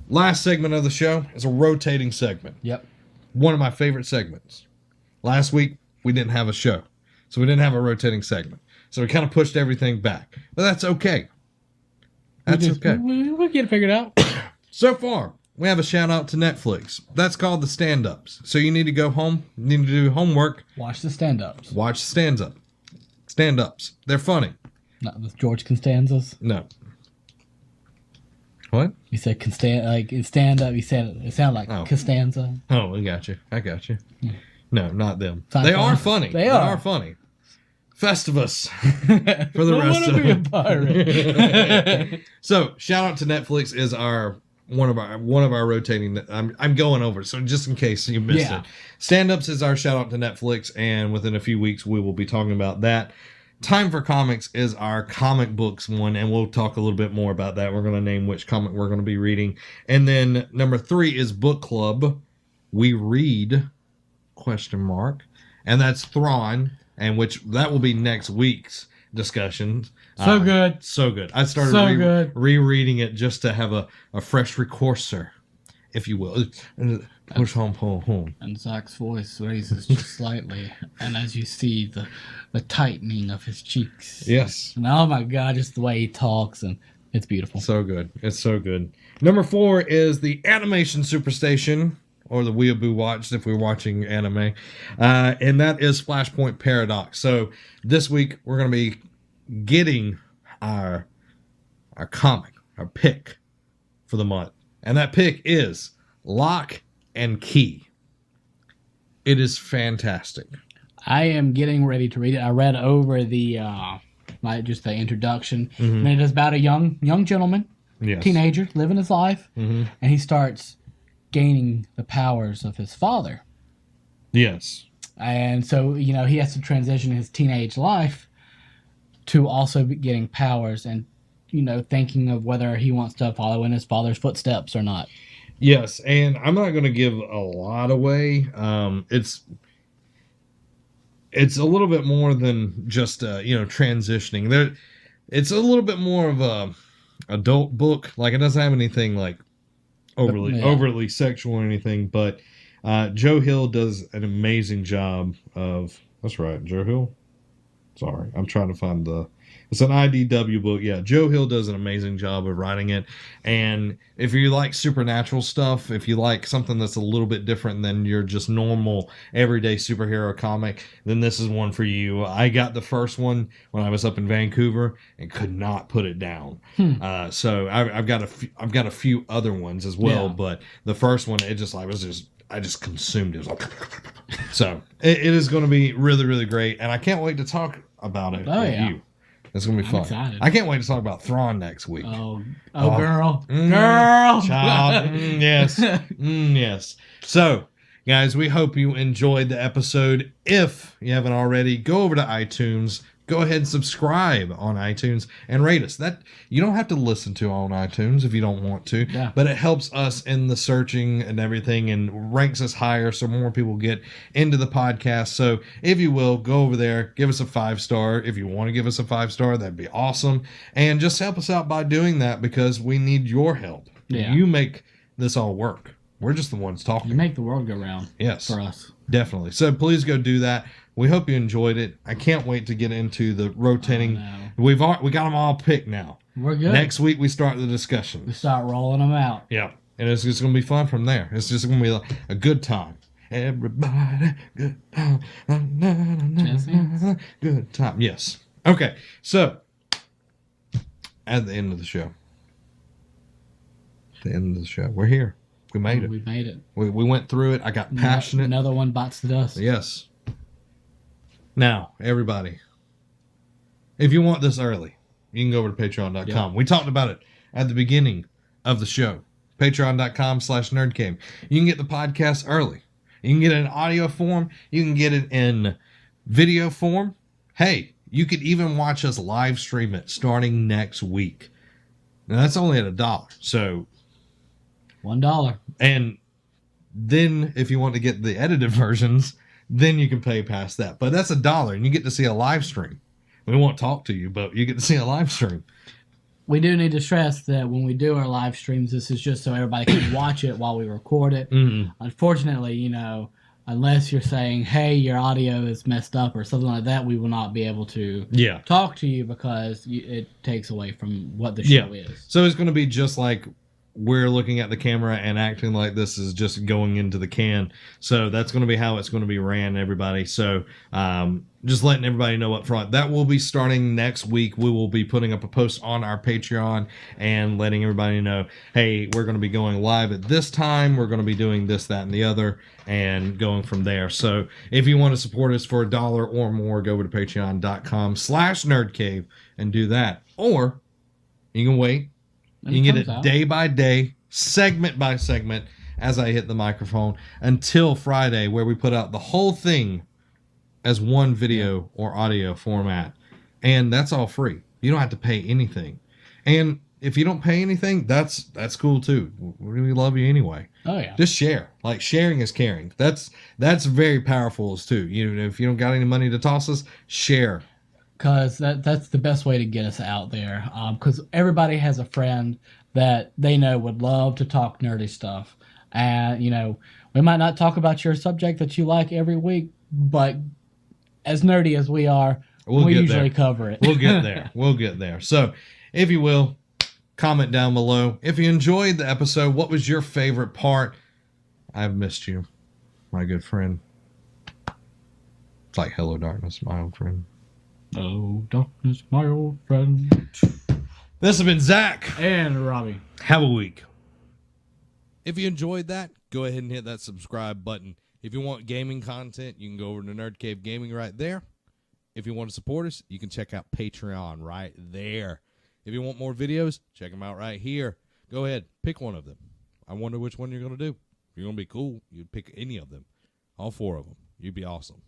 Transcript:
last segment of the show is a rotating segment. Yep. One of my favorite segments. Last week, we didn't have a show, so we didn't have a rotating segment. So we kind of pushed everything back. But that's okay. Okay. We'll get it figured out. So far, we have a shout out to Netflix. That's called the stand-ups. So you need to go home, you need to do homework. Watch the stand-ups. Watch the stand-ups. They're funny. Not with George Costanza's. No. What? You said stand up. You said it sounded like Costanza. Oh, I got you. Yeah. No, not them. Sci-fi. They are funny. They are funny. Festivus for the rest of be a pirate. So, shout out to Netflix is one of our rotating. I'm going over, so just in case you missed it. Stand-ups is our shout out to Netflix, and within a few weeks we will be talking about that. Time for Comics is our comic books one, and we'll talk a little bit more about that. We're going to name which comic we're going to be reading. And then number 3 is Book Club. We read, ? And that's Thrawn, and that will be next week's discussions. So good. So good. I started rereading it just to have a fresh recursor, if you will. Push home. And Zach's voice raises just slightly, and as you see the tightening of his cheeks. Yes. And oh my God, just the way he talks, and it's beautiful. So good. It's so good. Number 4 is the Animation Superstation, or the Weeaboo Watch if we're watching anime. And that is Flashpoint Paradox. So this week we're going to be getting our comic, our pick for the month. And that pick is Locke and Key. It is fantastic. I am getting ready to read it. I read over the introduction. Mm-hmm. And it is about a young gentleman, teenager, living his life, mm-hmm. and he starts gaining the powers of his father. Yes. And so, he has to transition his teenage life to also be getting powers and, thinking of whether he wants to follow in his father's footsteps or not. Yes, and I'm not going to give a lot away. It's a little bit more than just transitioning. It's a little bit more of a adult book. Like, it doesn't have anything like overly sexual or anything. But Joe Hill does an amazing job of. That's right, Joe Hill. Sorry, I'm trying to find it's an IDW book. Yeah, Joe Hill does an amazing job of writing it. And if you like supernatural stuff, if you like something that's a little bit different than your just normal everyday superhero comic, then this is one for you. I got the first one when I was up in Vancouver and could not put it down. So I've got a few other ones as well, but the first one, I just consumed it. So it is going to be really, really great, and I can't wait to talk about it with you. It's going to be fun. Excited. I can't wait to talk about Thrawn next week. Oh, girl. Girl. Child. Yes. Yes. So, guys, we hope you enjoyed the episode. If you haven't already, go over to iTunes. Go ahead and subscribe on iTunes and rate us. That you don't have to listen to on iTunes if you don't want to, but it helps us in the searching and everything and ranks us higher so more people get into the podcast. So if you will, go over there, give us a 5-star. If you want to give us a 5-star, that'd be awesome. And just help us out by doing that because we need your help. Yeah. You make this all work. We're just the ones talking. You make the world go round. Yes. For us. Definitely. So please go do that. We hope you enjoyed it. I can't wait to get into the rotating. We got them all picked now. We're good. Next week we start the discussion. We start rolling them out. Yeah, and it's just going to be fun from there. It's just going to be a good time. Everybody, good time. Good time. Yes. Okay. So at the end of the show, we're here. We made it. We made it. We went through it. I got passionate. Another one bites the dust. Yes. Now, everybody, if you want this early, you can go over to patreon.com. Yeah. We talked about it at the beginning of the show. Patreon.com/nerdcame. You can get the podcast early. You can get it in audio form. You can get it in video form. Hey, you could even watch us live stream it starting next week. Now, that's only at $1. So $1. And then if you want to get the edited versions, then you can pay past that. But that's $1, and you get to see a live stream. We won't talk to you, but you get to see a live stream. we do need to stress that when we do our live streams, this is just so everybody can watch it while we record it. Mm-hmm. Unfortunately, you know, unless you're saying, hey, your audio is messed up or something like that, we will not be able to talk to you because it takes away from what the show is. So it's going to be just like we're looking at the camera and acting like this is just going into the can. So that's going to be how it's going to be ran, everybody. So just letting everybody know up front. That will be starting next week. We will be putting up a post on our Patreon and letting everybody know, hey, we're going to be going live at this time. We're going to be doing this, that, and the other, and going from there. So if you want to support us for $1 or more, go over to patreon.com/nerdcave and do that. Or you can wait. You can get it day by day, segment by segment, as I hit the microphone, until Friday, where we put out the whole thing as one video or audio format. And that's all free. You don't have to pay anything. And if you don't pay anything, that's cool too. We love you anyway. Oh yeah. Just share. Like, sharing is caring. That's very powerful too. You know, if you don't got any money to toss us, share. Because that's the best way to get us out there. Because everybody has a friend that they know would love to talk nerdy stuff. And, you know, we might not talk about your subject that you like every week, but as nerdy as we are, we usually cover it. We'll get there. We'll get there. So, if you will, comment down below. If you enjoyed the episode, what was your favorite part? I've missed you, my good friend. It's like Hello Darkness, my old friend. Oh, darkness, my old friend. This has been Zach. And Robbie. Have a week. If you enjoyed that, go ahead and hit that subscribe button. If you want gaming content, you can go over to Nerd Cave Gaming right there. If you want to support us, you can check out Patreon right there. If you want more videos, check them out right here. Go ahead, pick one of them. I wonder which one you're going to do. If you're going to be cool, you'd pick any of them. All 4 of them. You'd be awesome.